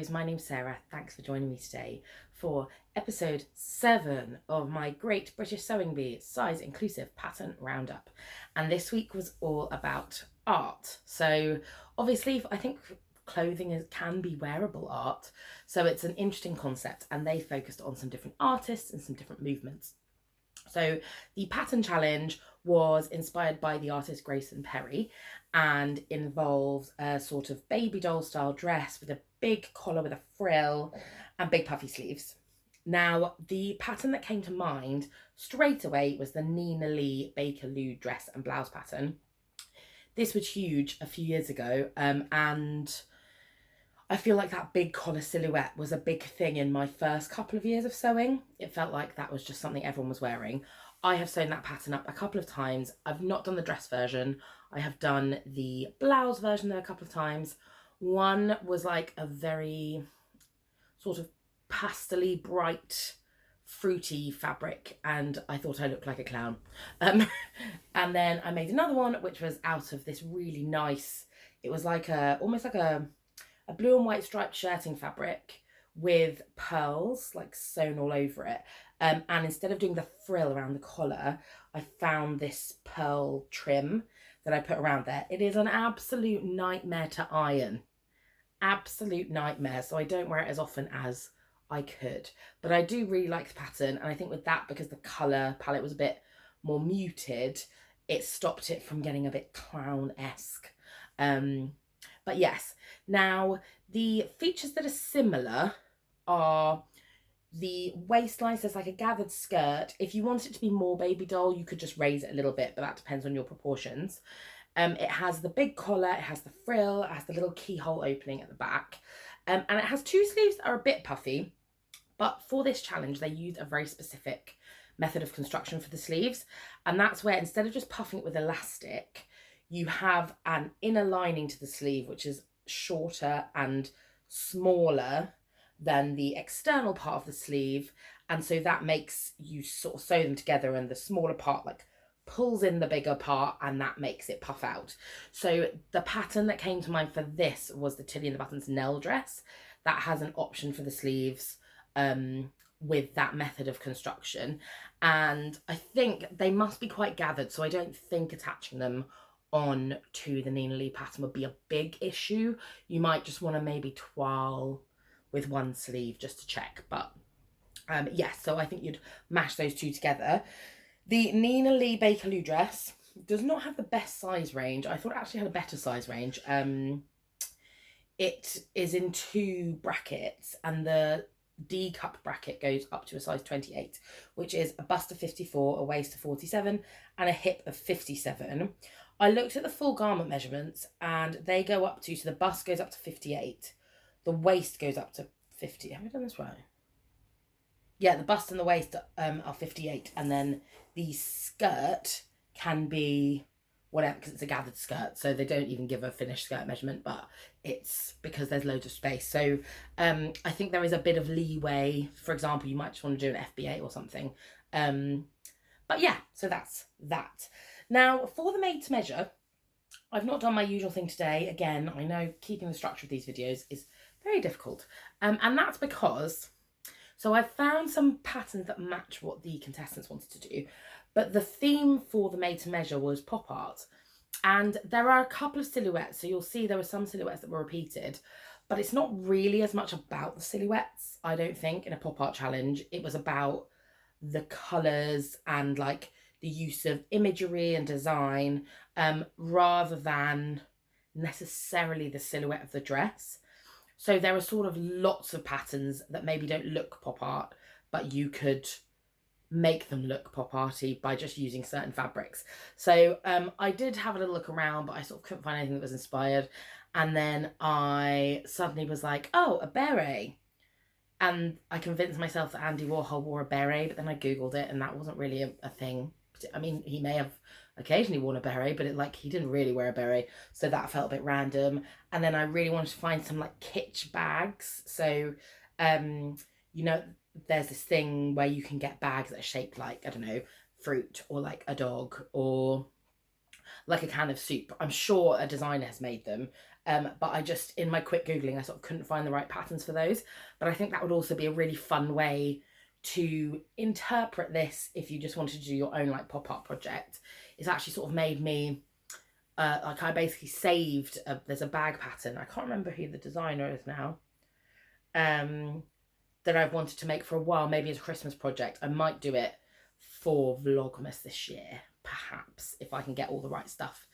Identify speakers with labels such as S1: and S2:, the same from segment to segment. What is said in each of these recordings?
S1: Heroes, my name's Sarah. Thanks for joining me today for episode 7 of my Great British Sewing Bee Size Inclusive Pattern Roundup. And this week was all about art. So obviously I think clothing can be wearable art, so it's an interesting concept, and they focused on some different artists and some different movements. So the pattern challenge was inspired by the artist Grayson Perry and involves a sort of baby doll style dress with a big collar with a frill and big puffy sleeves. Now, the pattern that came to mind straight away was the Nina Lee Bakerloo dress and blouse pattern. This was huge a few years ago, and I feel like that big collar silhouette was a big thing in my first couple of years of sewing. It felt like that was just something everyone was wearing. I have sewn that pattern up a couple of times. I've not done the dress version. I have done the blouse version there a couple of times. One was like a very sort of pastel-y, bright, fruity fabric, and I thought I looked like a clown. And then I made another one which was out of this really nice, it was like almost like a blue and white striped shirting fabric with pearls like sewn all over it. And instead of doing the frill around the collar, I found this pearl trim that I put around there. It is an absolute nightmare to iron. Absolute nightmare. So I don't wear it as often as I could. But I do really like the pattern. And I think with that, because the colour palette was a bit more muted, it stopped it from getting a bit clown-esque. But yes, now the features that are similar are the waistline. So it's like a gathered skirt. If you want it to be more baby doll, you could just raise it a little bit, but that depends on your proportions. It has the big collar, it has the frill, it has the little keyhole opening at the back. And it has two sleeves that are a bit puffy, but for this challenge, they used a very specific method of construction for the sleeves. And that's where instead of just puffing it with elastic, you have an inner lining to the sleeve, which is shorter and smaller than the external part of the sleeve. And so that makes you sort of sew them together, and the smaller part like pulls in the bigger part, and that makes it puff out. So the pattern that came to mind for this was the Tilly and the Buttons Nell dress. That has an option for the sleeves with that method of construction. And I think they must be quite gathered, so I don't think attaching them on to the Nina Lee pattern would be a big issue. You might just want to maybe twirl with one sleeve just to check. But yes, so I think you'd mash those two together. The Nina Lee Bakerloo dress does not have the best size range. I thought it actually had a better size range. It is in 2 brackets, and the D cup bracket goes up to a size 28, which is a bust of 54, a waist of 47, and a hip of 57. I looked at the full garment measurements, and they go up to, so the bust goes up to 58, the waist goes up to 50. Have I done this right? Yeah, the bust and the waist are 58, and then the skirt can be whatever, because it's a gathered skirt, so they don't even give a finished skirt measurement, but it's because there's loads of space. So I think there is a bit of leeway. For example, you might just want to do an FBA or something. But yeah, so that's that. Now, for the made to measure, I've not done my usual thing today. Again, I know keeping the structure of these videos is very difficult. And that's because, so I've found some patterns that match what the contestants wanted to do, but the theme for the made to measure was pop art. And there are a couple of silhouettes. So you'll see there were some silhouettes that were repeated, but it's not really as much about the silhouettes, I don't think, in a pop art challenge. It was about the colours and like the use of imagery and design, rather than necessarily the silhouette of the dress. So there are sort of lots of patterns that maybe don't look pop art, but you could make them look pop arty by just using certain fabrics. So I did have a little look around, but I sort of couldn't find anything that was inspired. And then I suddenly was like, oh, a beret. And I convinced myself that Andy Warhol wore a beret, but then I Googled it, and that wasn't really a thing. I mean, he may have occasionally worn a beret, but he didn't really wear a beret, so that felt a bit random. And then I really wanted to find some like kitsch bags. So you know, there's this thing where you can get bags that are shaped like, I don't know, fruit, or like a dog, or like a can of soup. I'm sure a designer has made them, But I just, in my quick Googling, I sort of couldn't find the right patterns for those. But I think that would also be a really fun way to interpret this if you just wanted to do your own like pop-up project. It's actually sort of made me, like I basically saved, there's a bag pattern. I can't remember who the designer is now. That I've wanted to make for a while, maybe as a Christmas project. I might do it for Vlogmas this year, perhaps, if I can get all the right stuff.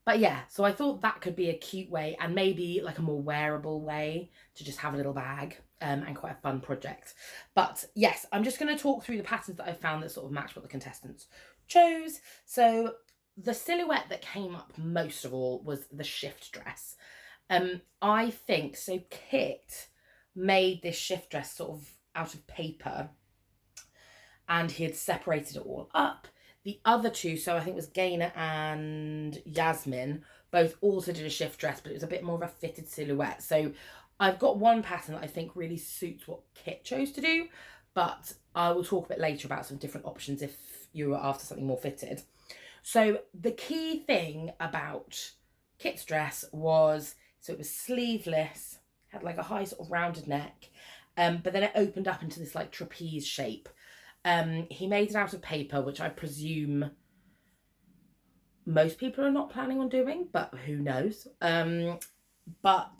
S1: But yeah, so I thought that could be a cute way, and maybe like a more wearable way to just have a little bag, and quite a fun project. But yes, I'm just going to talk through the patterns that I found that sort of match what the contestants chose. So the silhouette that came up most of all was the shift dress. I think, so Kit made this shift dress sort of out of paper, and he had separated it all up. The other two, so I think it was Gaynor and Yasmin, both also did a shift dress, but it was a bit more of a fitted silhouette. So I've got one pattern that I think really suits what Kit chose to do, but I will talk a bit later about some different options if you were after something more fitted. So the key thing about Kit's dress was, so it was sleeveless, had like a high sort of rounded neck, but then it opened up into this like trapeze shape. He made it out of paper, which I presume most people are not planning on doing, but who knows. But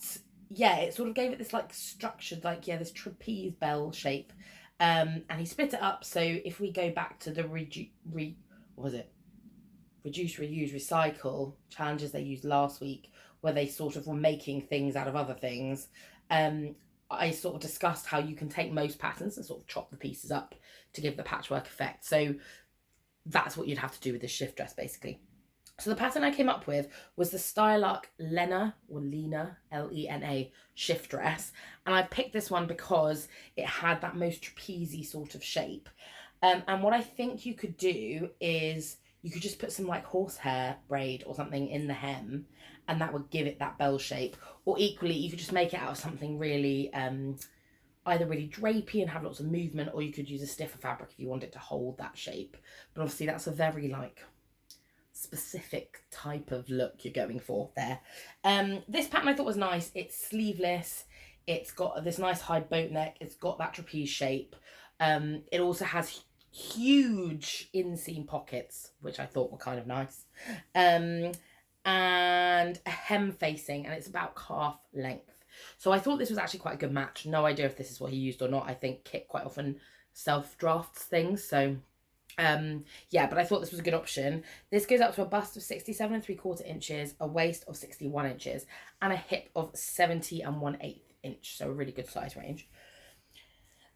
S1: yeah, it sort of gave it this like structured, like, yeah, this trapeze bell shape. And he split it up. So if we go back to the reduce, reuse, recycle challenges they used last week, where they sort of were making things out of other things, I sort of discussed how you can take most patterns and sort of chop the pieces up to give the patchwork effect. So that's what you'd have to do with this shift dress, basically. So the pattern I came up with was the Stylark Lena, or Lena, Lena, shift dress. And I picked this one because it had that most trapeze sort of shape. And what I think you could do is you could just put some like horsehair braid or something in the hem, and that would give it that bell shape. Or equally, you could just make it out of something really, either really drapey and have lots of movement, or you could use a stiffer fabric if you want it to hold that shape. But obviously that's a very like specific type of look you're going for there. This pattern I thought was nice. It's sleeveless. It's got this nice high boat neck. It's got that trapeze shape. It also has huge inseam pockets, which I thought were kind of nice. And a hem facing, and it's about calf length. So I thought this was actually quite a good match. No idea if this is what he used or not. I think Kit quite often self-drafts things. So yeah, but I thought this was a good option. This goes up to a bust of 67 3/4 inches, a waist of 61 inches, and a hip of 70 1/8 inch. So a really good size range.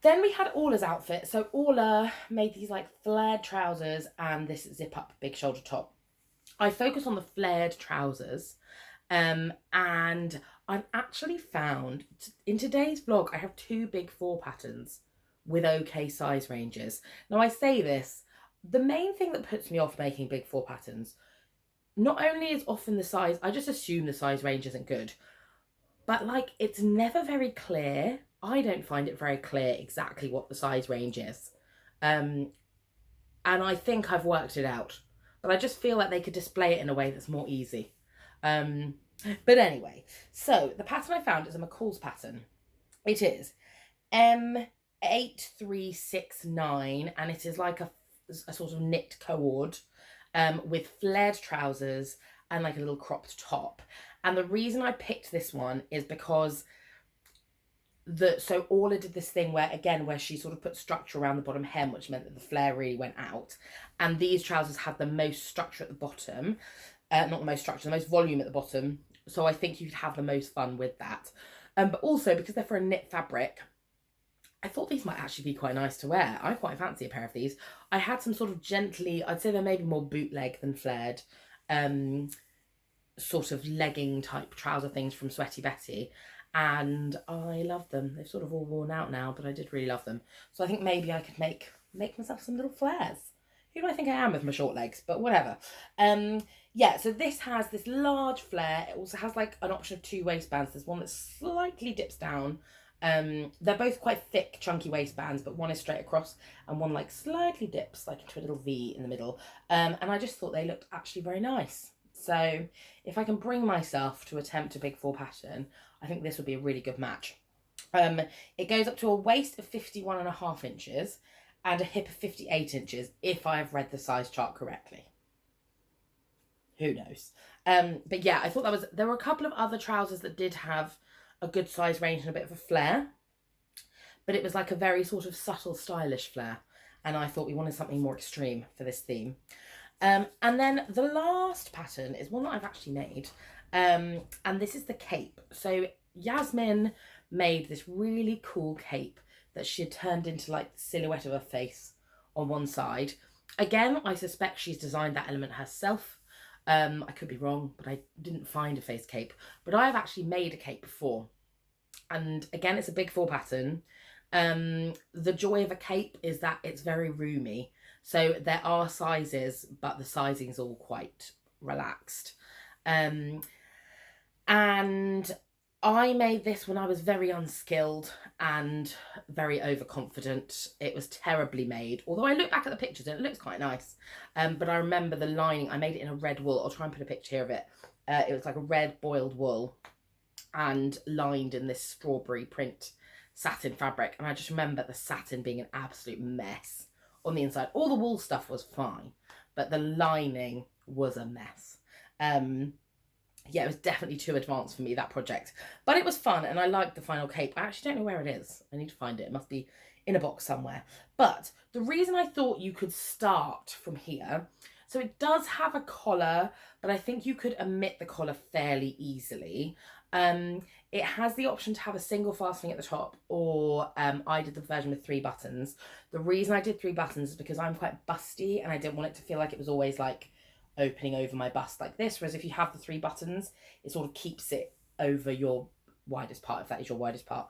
S1: Then we had Orla's outfit. So Orla made these like flared trousers and this zip up big shoulder top. I focus on the flared trousers, and I've actually found in today's vlog I have 2 big 4 patterns with okay size ranges. Now I say this, the main thing that puts me off making big 4 patterns, not only is often the size, I just assume the size range isn't good, but like it's never very clear. I don't find it very clear exactly what the size range is. And I think I've worked it out, but I just feel like they could display it in a way that's more easy. But anyway, so the pattern I found is a McCall's pattern. It is M8369, and it is like a sort of knit cord, with flared trousers and like a little cropped top. And the reason I picked this one is because so Orla did this thing where she sort of put structure around the bottom hem, which meant that the flare really went out. And these trousers had the most structure at the bottom. Not the most structure, the most volume at the bottom. So I think you'd have the most fun with that. But also, because they're for a knit fabric, I thought these might actually be quite nice to wear. I quite fancy a pair of these. I had some sort of gently, I'd say they're maybe more bootleg than flared, sort of legging type trouser things from Sweaty Betty. And I love them. They've sort of all worn out now, but I did really love them. So I think maybe I could make myself some little flares. Who do I think I am with my short legs? But whatever. Yeah, so this has this large flare. It also has like an option of 2 waistbands. There's one that slightly dips down. They're both quite thick, chunky waistbands, but one is straight across and one like slightly dips like into a little V in the middle. And I just thought they looked actually very nice. So if I can bring myself to attempt a big 4 pattern, I think this would be a really good match. It goes up to a waist of 51.5 inches and a hip of 58 inches, if I've read the size chart correctly. Who knows? But yeah, I thought there were a couple of other trousers that did have a good size range and a bit of a flare, but it was like a very sort of subtle, stylish flare. And I thought we wanted something more extreme for this theme. And then the last pattern is one that I've actually made. And this is the cape. So Yasmin made this really cool cape that she had turned into like the silhouette of her face on one side. Again, I suspect she's designed that element herself. I could be wrong, but I didn't find a face cape. But I have actually made a cape before. And again, it's a big 4 pattern. The joy of a cape is that it's very roomy. So there are sizes, but the sizing is all quite relaxed. And I made this when I was very unskilled and very overconfident. It was terribly made. Although I look back at the pictures and it looks quite nice. But I remember the lining, I made it in a red wool. I'll try and put a picture here of it. It was like a red boiled wool and lined in this strawberry print satin fabric. And I just remember the satin being an absolute mess on the inside. All the wool stuff was fine, but the lining was a mess. Yeah, it was definitely too advanced for me, that project. But it was fun, and I liked the final cape. I actually don't know where it is. I need to find it. It must be in a box somewhere. But the reason I thought you could start from here, so it does have a collar, but I think you could omit the collar fairly easily. It has the option to have a single fastening at the top, or I did the version with 3 buttons. The reason I did 3 buttons is because I'm quite busty, and I didn't want it to feel like it was always like opening over my bust like this, whereas if you have the 3 buttons, it sort of keeps it over your widest part, if that is your widest part.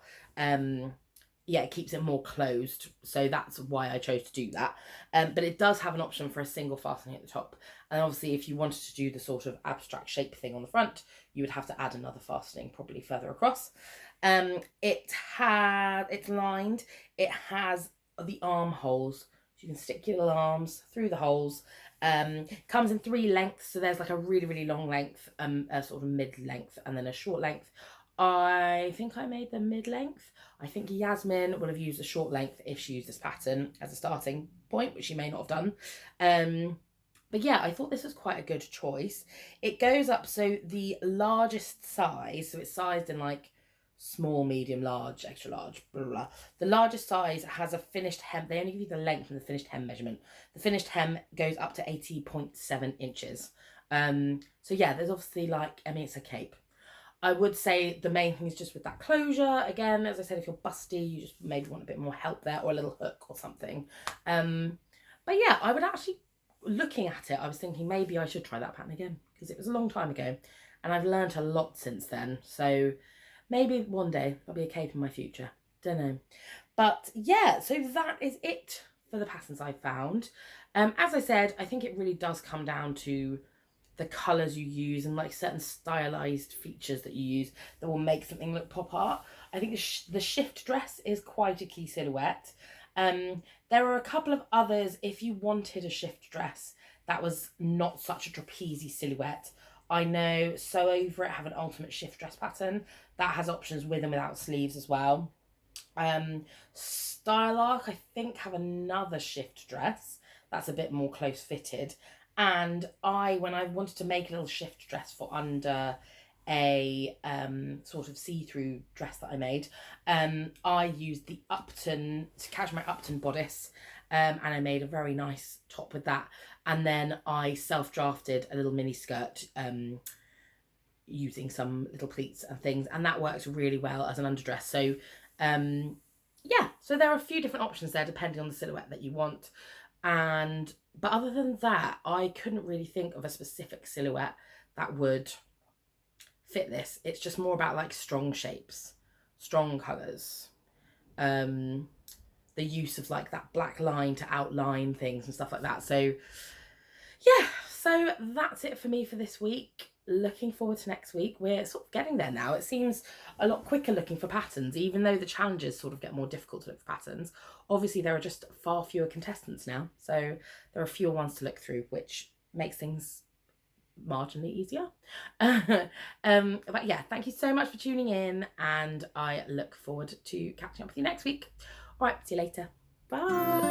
S1: Yeah, it keeps it more closed, so that's why I chose to do that. But it does have an option for a single fastening at the top, and obviously if you wanted to do the sort of abstract shape thing on the front, you would have to add another fastening probably further across. It's lined, it has the armholes, so you can stick your little arms through the holes. Comes in 3 lengths, so there's like a really, really long length, a sort of mid-length, and then a short length. I think I made the mid-length. I think Yasmin would have used a short length if she used this pattern as a starting point, which she may not have done. But yeah, I thought this was quite a good choice. It goes up, so the largest size, so it's sized in like small, medium, large, extra large, blah, blah, blah. The largest size has a finished hem. They only give you the length and the finished hem measurement. The finished hem goes up to 80.7 inches. So yeah, there's obviously like, I mean, it's a cape. I would say the main thing is just with that closure. Again, as I said, if you're busty, you just maybe want a bit more help there, or a little hook or something. But yeah, I would actually, looking at it, I was thinking maybe I should try that pattern again, because it was a long time ago and I've learned a lot since then. So maybe one day there'll be a cape in my future. Don't know. But yeah, so that is it for the patterns I found. As I said, I think it really does come down to the colours you use and like certain stylized features that you use that will make something look pop art. I think the shift dress is quite a key silhouette. There are a couple of others if you wanted a shift dress that was not such a trapeze silhouette. I know Sew Over It have an ultimate shift dress pattern that has options with and without sleeves as well. Stylark, I think, have another shift dress that's a bit more close fitted. And when I wanted to make a little shift dress for under a sort of see-through dress that I made, I used the Upton to catch my Upton bodice, and I made a very nice top with that. And then I self-drafted a little mini skirt using some little pleats and things, and that works really well as an underdress. So yeah, so there are a few different options there depending on the silhouette that you want. But other than that, I couldn't really think of a specific silhouette that would fit this. It's just more about like strong shapes, strong colours, the use of like that black line to outline things and stuff like that. So yeah, so that's it for me for this week. Looking forward to next week. We're sort of getting there now. It seems a lot quicker looking for patterns, even though the challenges sort of get more difficult to look for patterns. Obviously, there are just far fewer contestants now, so there are fewer ones to look through, which makes things marginally easier. But yeah, thank you so much for tuning in, and I look forward to catching up with you next week. All right, see you later. Bye.